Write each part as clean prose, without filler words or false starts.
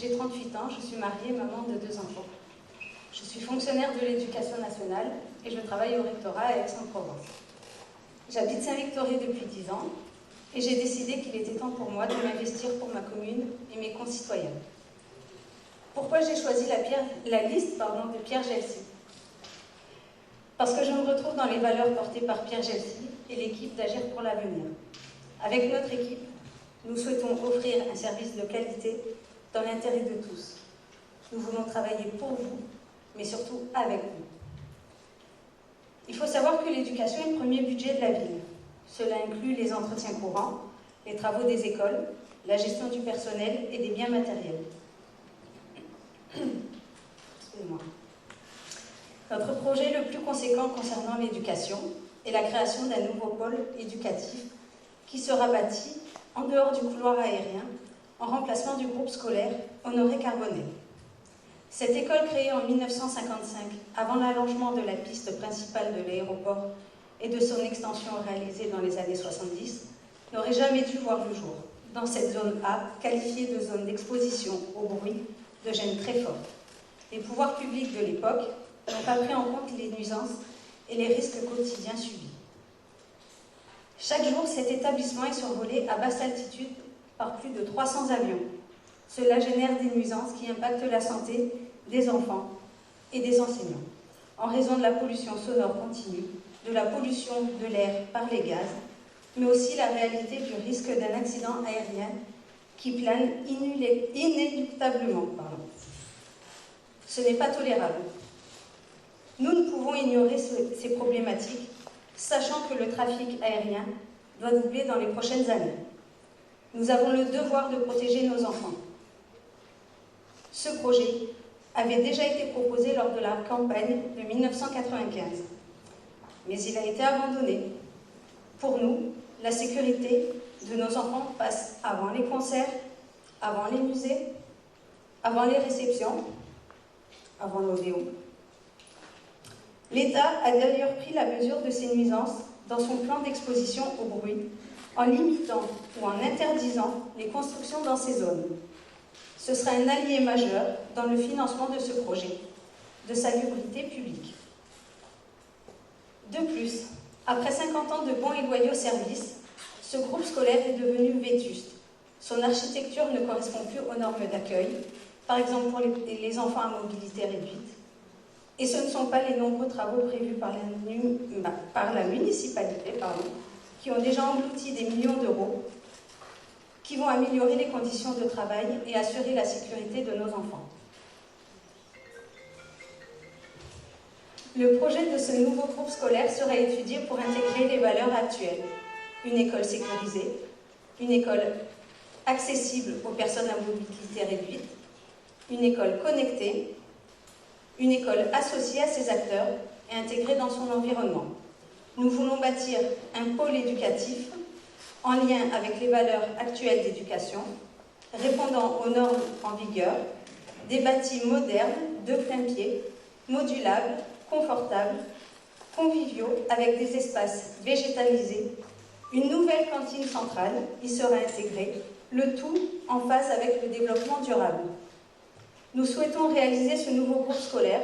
j'ai 38 ans, je suis mariée, maman de 2 enfants. Je suis fonctionnaire de l'éducation nationale et je travaille au rectorat à Aix-en-Provence. J'habite Saint-Victoré depuis 10 ans et j'ai décidé qu'il était temps pour moi de m'investir pour ma commune et mes concitoyens. Pourquoi j'ai choisi la liste de Pierre Gelsy? Parce que je me retrouve dans les valeurs portées par Pierre Gelsy et l'équipe d'Agir pour l'avenir. Avec notre équipe, nous souhaitons offrir un service de qualité dans l'intérêt de tous. Nous voulons travailler pour vous, mais surtout avec vous. Il faut savoir que l'éducation est le premier budget de la ville. Cela inclut les entretiens courants, les travaux des écoles, la gestion du personnel et des biens matériels. Excusez-moi. Notre projet le plus conséquent concernant l'éducation est la création d'un nouveau pôle éducatif qui sera bâti en dehors du couloir aérien, en remplacement du groupe scolaire Honoré Carbonel. Cette école créée en 1955, avant l'allongement de la piste principale de l'aéroport et de son extension réalisée dans les années 70, n'aurait jamais dû voir le jour, dans cette zone A, qualifiée de zone d'exposition au bruit de gêne très forte. Les pouvoirs publics de l'époque n'ont pas pris en compte les nuisances et les risques quotidiens subis. Chaque jour, cet établissement est survolé à basse altitude par plus de 300 avions. Cela génère des nuisances qui impactent la santé des enfants et des enseignants, en raison de la pollution sonore continue, de la pollution de l'air par les gaz, mais aussi la réalité du risque d'un accident aérien qui plane inéluctablement. Ce n'est pas tolérable. Nous ne pouvons ignorer ces problématiques, sachant que le trafic aérien doit doubler dans les prochaines années. Nous avons le devoir de protéger nos enfants. Ce projet avait déjà été proposé lors de la campagne de 1995, mais il a été abandonné. Pour nous, la sécurité de nos enfants passe avant les concerts, avant les musées, avant les réceptions, avant l'Odéon. L'État a d'ailleurs pris la mesure de ces nuisances dans son plan d'exposition au bruit, en limitant ou en interdisant les constructions dans ces zones. Ce sera un allié majeur dans le financement de ce projet de salubrité publique. De plus, après 50 ans de bons et loyaux services, ce groupe scolaire est devenu vétuste. Son architecture ne correspond plus aux normes d'accueil, par exemple pour les enfants à mobilité réduite. Et ce ne sont pas les nombreux travaux prévus par la municipalité qui ont déjà englouti des millions d'euros, qui vont améliorer les conditions de travail et assurer la sécurité de nos enfants. Le projet de ce nouveau groupe scolaire sera étudié pour intégrer les valeurs actuelles. Une école sécurisée, une école accessible aux personnes à mobilité réduite, une école connectée, une école associée à ses acteurs et intégrée dans son environnement. Nous voulons bâtir un pôle éducatif en lien avec les valeurs actuelles d'éducation, répondant aux normes en vigueur, des bâtiments modernes, de plein pied, modulables, confortables, conviviaux, avec des espaces végétalisés, une nouvelle cantine centrale y sera intégrée, le tout en phase avec le développement durable. Nous souhaitons réaliser ce nouveau groupe scolaire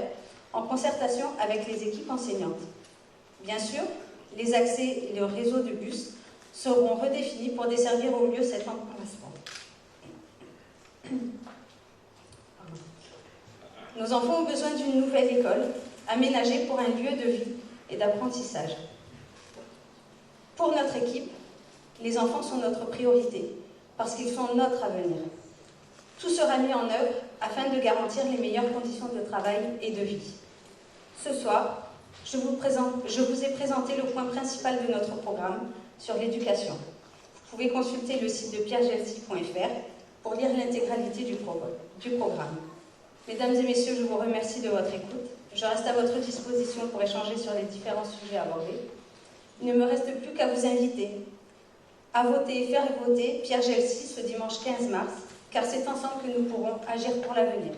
en concertation avec les équipes enseignantes. Bien sûr, les accès et le réseau de bus seront redéfinis pour desservir au mieux cet emplacement. Nos enfants ont besoin d'une nouvelle école aménagée pour un lieu de vie et d'apprentissage. Pour notre équipe, les enfants sont notre priorité parce qu'ils sont notre avenir. Tout sera mis en œuvre afin de garantir les meilleures conditions de travail et de vie. Ce soir, je vous ai présenté le point principal de notre programme sur l'éducation. Vous pouvez consulter le site de pierregelsy.fr pour lire l'intégralité du programme. Mesdames et messieurs, je vous remercie de votre écoute. Je reste à votre disposition pour échanger sur les différents sujets abordés. Il ne me reste plus qu'à vous inviter à voter et faire voter Pierre Gelsy ce dimanche 15 mars, car c'est ensemble que nous pourrons agir pour l'avenir.